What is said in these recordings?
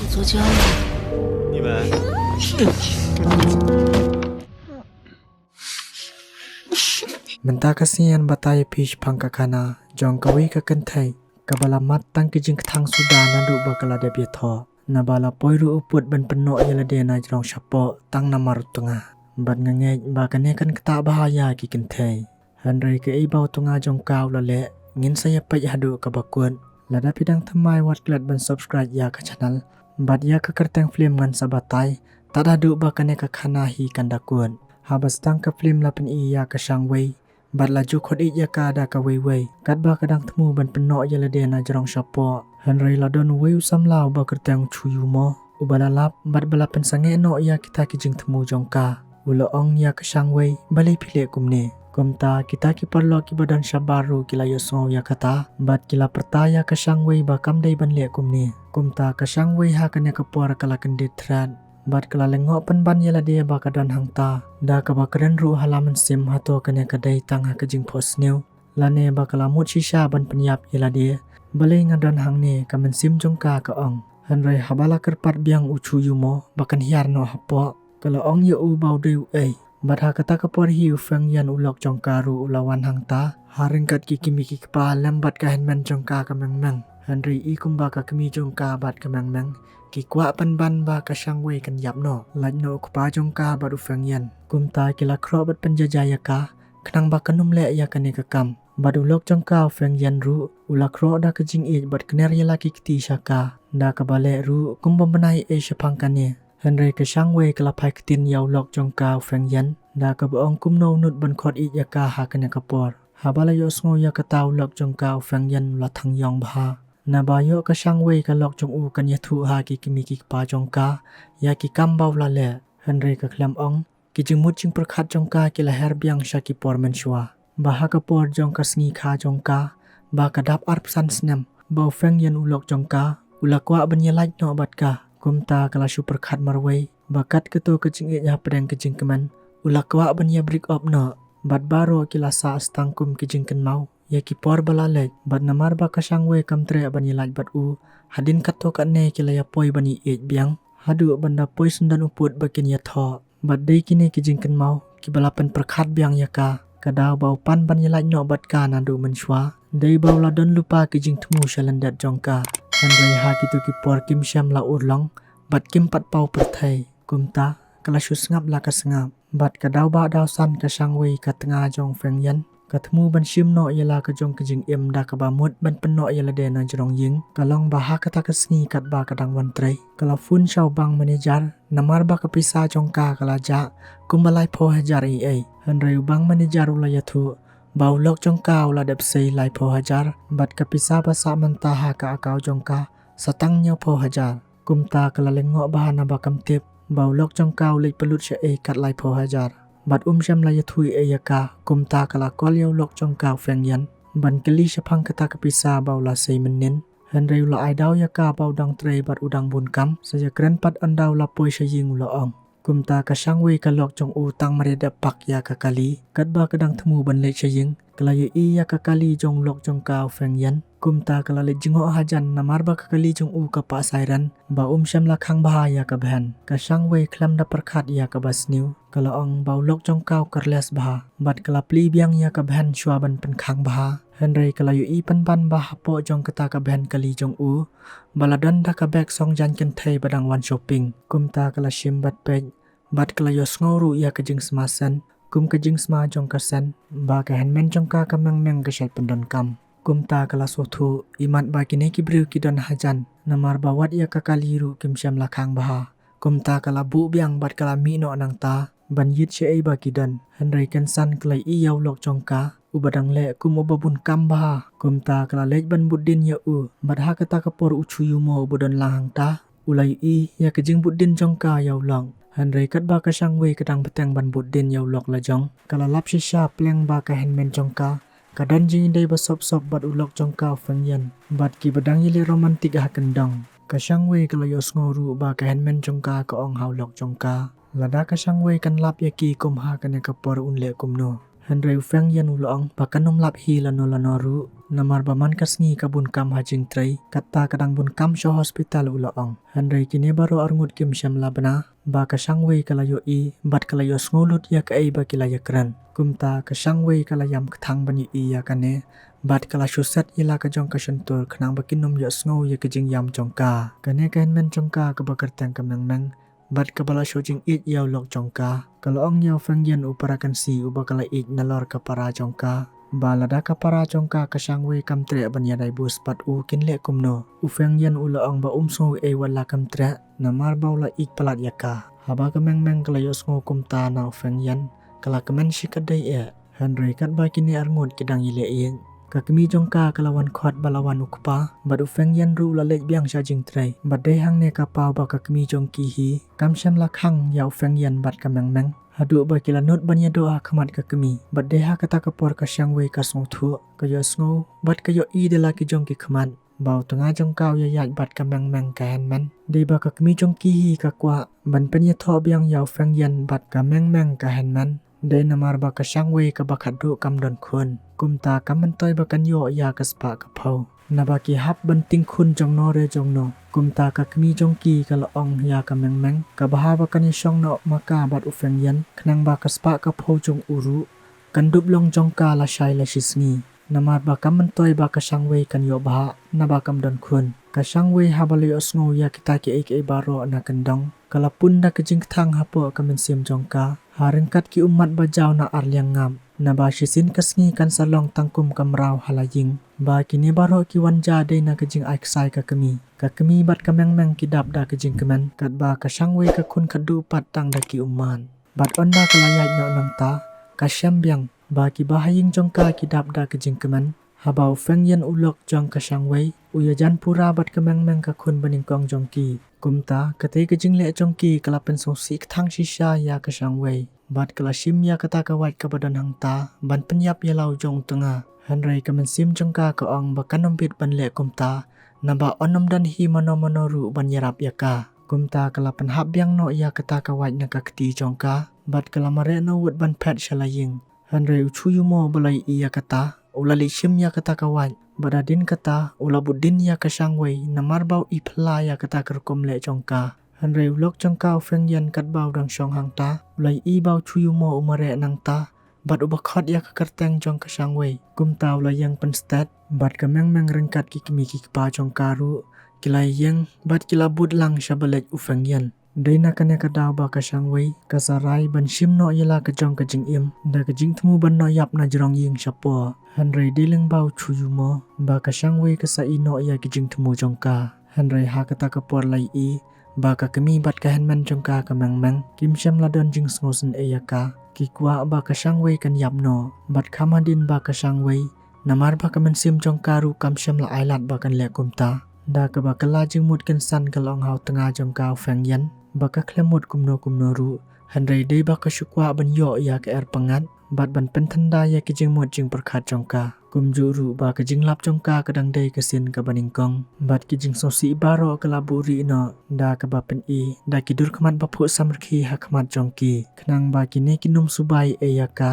做家务。你们 Menta kasihan batai pish pangka kana jong kawi ka kentai kabala mat tang kijing thang suda na du bakala de biatho na bala poiru uput ban penno yela de na jong shapo tang na marutunga bat ngange ba kane kan kata bahaya ki kentai hanrei ke ibau tunga jong kaw la le ngin saya pai hadu ka bakun lada pidang thamai wat klat ban subscribe ya ka channel bat ya ka kerteng film ngan sabatai tada du ba kane ka khana hi kandakun habas tang ka film la pen iya ka shangwei bat laju khod ik ya ka da ka wei kat ba kadang temu ban penno ya la de na jrong shapo hanrei la don wei usam lao ba kerteng chuyu mo ubala lap bat bala pen sange no ya kita ki jing temu jongka ulo ong ya ka shangwei bale phile kumne kumta kita ki parlo ki badan shabaru kila yoso ya kata bat kila pertaya ka shangwei ba kam dei ban le kumne kumta ka shangwei ha kane ka por kala kendit thran bat kala lengok pen ban yela dia ba kadan hangta da ka ba kren ru halaman sim hato kane kadai tang ha kajing post new lane ba kala mut shisha ban penyap yela dia bale ngadan hang ne kamen sim jongka ka ong hanrei habala kerpat biang uchu yumo bakan hiar no hapo kala ong ye u bau deu ei bat ha kata ka por hiu feng yan ulok jongka ru ulawan hangta haring kat ki kimi ki pa lambat ka henman jongka ka meng hanrei i kumba ka kimi jongka bat ka meng ki kwa pan ban ba ka shangwei kan yap no laj no kupa jongka baru feng yan kumta kila kro bat penjajaya ka khnang ba kanum le ya kane ka kam badu lok jongka feng yan ru ula kro da ka jing e bat kner ya laki kiti shaka da ka bale ru kumbom banai e shapang kane hanrei ka shangwei kala phai ktin yaw lok jongka feng yan da ka baong kumno nut ban khot i ya ka ha kane ka por habala yo sngo ya ka taw lok jongka feng yan la thang yong bha na bayo ka shangwei ka lok jong u kan yathu ha ki kimi ki pa jongka ya ki kam baw la le hanrei ka khlam ong ki jingmut jing prakhat jongka ki la her biang sha ki por men shwa ba ha ka por jongka sngi kha jongka ba ka dap arp san snam baw feng yan ulok jongka ula kwa ban ya laj no bat ka kumta kala shu prakhat marwei ba kat ka to ka jing ya preng ka jing kaman ula kwa ban ya break up no bat baro ki la sa stangkum ki jing kan mau ya ki por bala le bat namar ba ka shangwei kam tre ban yilaj bat u hadin kato ka ne ki la ya poi bani e biang hadu banda poi sundan uput bakin ya tho bat dei kine ki jingkan mau ki balapan prakhat biang ya ka kadaw bau pan ban yilaj no bat ka na du man shwa dei bau la don lupa ki jing thmu shalandat jongka han rei ha ki tu ki por kim sham la urlong bat kim pat pau perthai kumta kala shu ngap la ka sngap bat kadaw ba daw san ka shangwei ka tanga jong feng yan katmu ban shim no yela ka jong kijing em da ka ba mut ban penno yela de na jrong ying kalong ba ha kata ka sngi kat ba kadang wan trei kala fun shau bang manager namar ba ka pisa jong ka kala ja kumbalai pho hajar ei hanrei bang manager ula yathu baulok jong ka ula dep sei lai pho hajar bat ka pisa ba sa manta ha ka akaw jong ka satang nyo pho hajar kumta kala lengo ba na ba kam tip baulok jong ka ule pelut she ei kat lai pho hajar bat sham la yathui eyaka kumta kala kolyo lok jongka feng yan ban keli shapang kata kapisa baula sei menin hanrei la aidaw yaka baw dang trei bat udang bun kam saja kren pat andaw la poi shaying lo ong kumta ka shangwei ka lok jong u tang mareda pak ya ka kali kat ba kadang themu ban le shaying kala ye i ya ka kali jong lok jongka feng yan kumta kala le jingo hajan namar ba ka kali jong u ka pa sairan ba sham la khang ba ya ka bhan ka shangwei khlam da prakhat ya ka basniu kala ong baulok jongka karles bah bat kala pli biang ya ka bhan shwa ban pen khang bah hanrei kala yu i pan ban ba hapo jong kata ka bhan kali jong u baladan da ka bek song jan ken thei badang wan shopping kumta kala shim bat pek bat kala yo sngoru ya ka jing smasan kum ka jing sma jong ka san ba ka hanmen jongka ka meng ka shat pandon kam kumta kala sothu imat ba kine ki briu ki don hajan namar bawat ya ka kaliru kim sham la khang bah kumta kala bu biang bat kala mi no nang ta ban yit che ei ba kidan hanrei kan san klai i yaw lok jongka ubadang le kum obabun kam ba kumta kala lej ban buddin ya u bat ha kata ka por uchu yumo budon lahang ta ulai i ya ka jing buddin jongka yaw long hanrei kat ba ka shangwei kadang beteng ban buddin yaw lok la jong kala lap shisha pleng ba ka henmen jongka kadan jing dei ba sop bat ulok jongka feng yan bat ki badang yile romantik ha kendong ka shangwei kala yo sngoru ba ka henmen jongka ka ong haw lok jongka lada ka shangwei kan lap ya ki kum ha kan ka por un le kum no Henry ufeng yan ulong bakanom lap hi lano ru namar baman kasngi kabun kam hajing tray kata kadang bun kam sho hospital ulong. Henry kini baru arngut kim syam labna ba kasangwei kalayo i bat kalayo sngulut ya kai ba kilaya kran kumta kasangwei kalayam kthang bani i ya kane bat kala shusat ila ka jong ka shentur khnang bakinom yo sngo ya kijing yam jongka kane kan men jongka ka bakar tang kameng bat kabala shojing it yaw lok jongka kalong yaw fengyan uparakan si ubakala it nalor ka para jongka balada ka para jongka kasangwei kam tre banyadai bus pat u kinle kumno ufengyan ulaong ba umso e wala kam tre namar baula ik palat yaka haba kameng kalayo sngo kumta na ufengyan kala kamen shikadai e Henry kat ba kini arngut kidang ile ing kakmi jongka kalawan khot balawan ukpa bat ufeng yan ru la lek biang sha jing trai bat dei hang ne ka pau ba kakmi jongki hi kam sham la khang ya ufeng yan bat kameng hadu ba kila not banya doa khamat kakmi bat dei ha kata kapor ka shangwei ka song thu ka yo sngo bat ka yo i de la ki jongki khamat bau tanga jongkau ya yat bat kameng ka hen men dei ba kakmi jongki hi ka kwa ban pen ya tho biang ya ufeng yan bat kameng ka hen men dei namar ba ka shangwei ka bakhat du kam don khun kumta kaman toy bakan yo ya kaspa ka phau nabaki hap banting khun jongno re jongno kumta ka kmi jongki ka laong ya ka meng ka baha bakan shong no maka bat ufeng yan khnang ba kaspa ka phau jong uru kandup long jongka la shai la shisni namar ba kaman toy ba ka shangwei kan yo baha naba kam don khun ka shangwei habali osngo ya kita ki ek e baro na kandong kala punda ka jing thang hapo ka men sim jongka haringkat ki umat bajaw na arliang ngam na ba shisin kasngi kan salong tangkum kamraw halaying ba kini baro ki wanja de na kajing aiksai ka kami bat kameng kidap da kajing kemen kat ba ka shangwei ka kun kadu pat tang da ki umman bat onda kalayat no nang ta ka syambyang ba ki bahaying jongka kidap da kajing kemen habau feng yan ulok jong ka shangwei uyajan pura bat kameng ka kun baning kong jongki kumta kate kajing le jongki kalapen sosi thang shisha ya ka shangwei bat kala shim ya kata ka wat ka badan hangta ban penyap ya lau jong tengah Henry ka men sim jongka ka ong bakanom bit ban le kumta naba onom dan hi mano ru ban yarap yaka kumta kala pen hap biang no ya kata ka wat na ka kti jongka bat kala mare no wut ban pet shalaying Henry uchu yumo balai iya kata ulali shim ya kata ka wat badadin kata ulabudin ya ka shangwei namar bau ipla ya kata kerkom le jongka Henry ulok jongka ufeng yan kat bau dang shong hangta ulai i bau chuyumo umare nangta bat ubakhot ya ka kerteng jong ka shangwei kumta ulai yang penstat bat kameng rengkat ki kimi ki pa jongka ru kilai yang bat kilabut lang shabalek ufeng yan Daina kanya ka daw ba ka shangwei kasarai ban shim no yela ka jong ka jing im da ka jing thmu ban no yap na jrong ying shapo Henry diling bau chuyumo ba ka shangwei ka sa ino ya ki jing thmu jongka Henry ha kata ka por lai i ba ka kami bat ka henman jongka ka meng kim sham ladon jing sngosen eyaka ki kwa ba ka shangwei kan yap no bat khamadin ba ka shangwei namar ba ka men sim jongka ru kam sham la ailat ba kan le kumta da ka ba kala jing mut kan san ka long hau tanga jongka feng yan baka klemut kumno ru Henry dei baka shukwa ban yo ya ka pengat bat ban pentanda ya ki jing mut jing perkhat jongka kumju ru ba ka jing lap jongka kadang dei ka sin ka baningkong bat ki jing sosi baro ka laburi no da ka ba pen i da ki dur khamat ba phu samrkhi ha khamat jongki khnang ba ki ne ki num subai e ya ka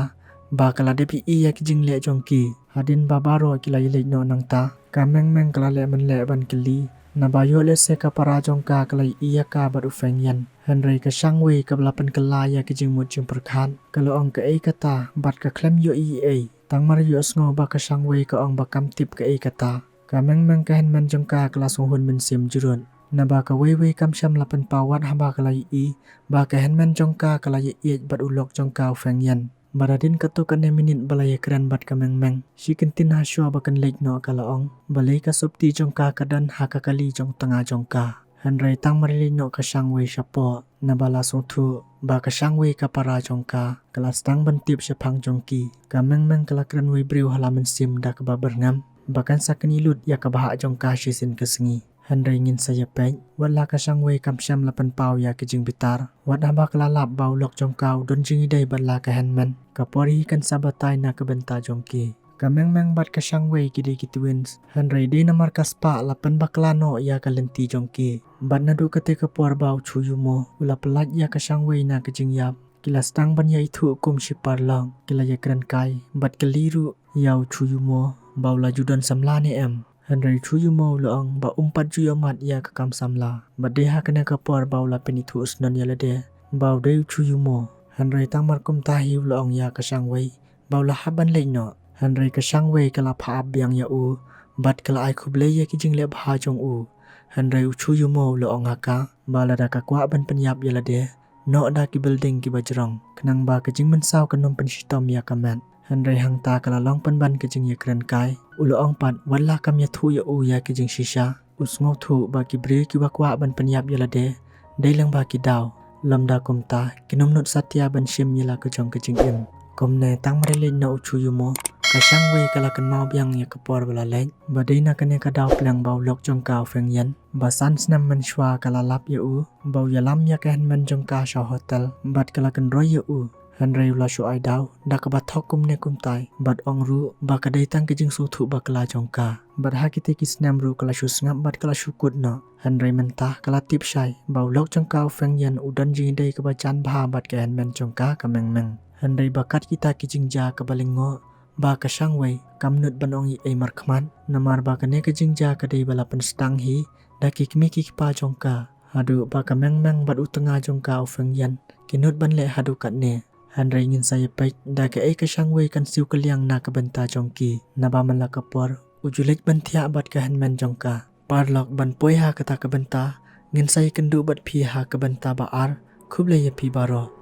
ba kala de pi i ya ki jing le jongki hadin ba baro ki lai le no nangta ka meng kala le man le ban kili na bayo le se ka para jongka kalai iya ka bat ufeng yan Henry ka shangwei ka belapan kala ya ki jing mut jing perkhan kalau ong ka e kata bat ka klem yo i tang mar yo sngo ba ka shangwei ka ong ba kam tip ka e kata ka meng ka hen man jongka kala song hun men sim jurun na ba ka wei kam sham lapan pawat ha ba kalai i ba ka hen man jongka kala ye bat ulok jongka ufeng yan Baradin kato kan minit balai kran bat ka meng si kentin ha shwa bakan lek no kalaong balai ka supti jongka kadan ha ka kali jong tanga jongka Henry tang marili no ka shangwei shapo na bala song thu ba ka shangwei ka para jongka kala stang bantip shapang jongki ka meng kala kran wei briu halaman sim da ka ba berngam bakan sakani lut ya ka baha jongka shisin kesengi Henry ngin saya pek wala ka shangwei kam sham lapan pau ya ki jing bitar wat haba klalap bau lok jongkau don jing idai bala ka henman kapori kan sabatai na ka benta jongki ka meng bat ka shangwei ki twins Henry de namar kaspa lapan baklano ya ka lenti jongki bat na du kate ka por bau chuyumo ula pelat ya ka shangwei na ka jing yap kila stang ban yai thu kum shipar long kila ya kran kai bat kaliru yau chuyumo baula judan samla ni em Henry chuyumo loang ba umpat juyamat ya kakam samla badeha kena kapor baula penithu usnan yalade baude chuyumo Henry tangmar kum tahi loang ya kasang wei baula haban leino Henry kasang wei kala pha abyang ya u bat kala ai khuble ya ki jingle bha jong u Henry chuyumo loang aka bala da kakwa ban penyap yalade no da ki building ki bajrong kenang ba kajing mensau kanom penshitom ya kaman Henry hang ta kala long pan kajing ya kran kai ulo ong pat wala kam ya thu ya u ya kajing shisha usngau thu ba ki bre ki bakwa ban penyap yalade deilang ba ki daw lamda kumta kinom not satya ban shim yala kajong kajing im komne tang marele no chuyumo kasang wei kala kan mau byang ya kapor bala leng badina kane ka daw plang baw lok jong kaw feng yan ba san snam man shwa kala lap ya u baw yalam ya kan man jong ka sha hotel bat kala kan roy ya u Henry la shu ai daw da ka bathok kum ne kum tai bat ong ru ba ka dei tang kijing su thu ba kala jong ka bat ha kite ki snam ru kala shu ngap bat kala shu kut no Henry menta kala tip shai baw lok jong kaw feng yan udan ji dei ka ba chan bha bat ka hen men jong ka ka meng meng Henry bakat kita kijing ja ka balingo ba ka sang wei kamnut banong i ai mar khman namar ba ka ne ka jingja ka dei bala pen stang hi da ki kmi ki pa jong ka hadu ba ka meng meng bat utanga jong ka ofeng yan kinut ban le hadu kat ne Henry ngin saya pai da ka ai ka sang wei kan siu ka liang na ka banta jong ki na ba man la ka por ujulek ban thia bat ka hen men jong ka parlok ban poi ha ka ta ka banta ngin sai kan du bat phi ha ka banta ba ar khub le ya phi baro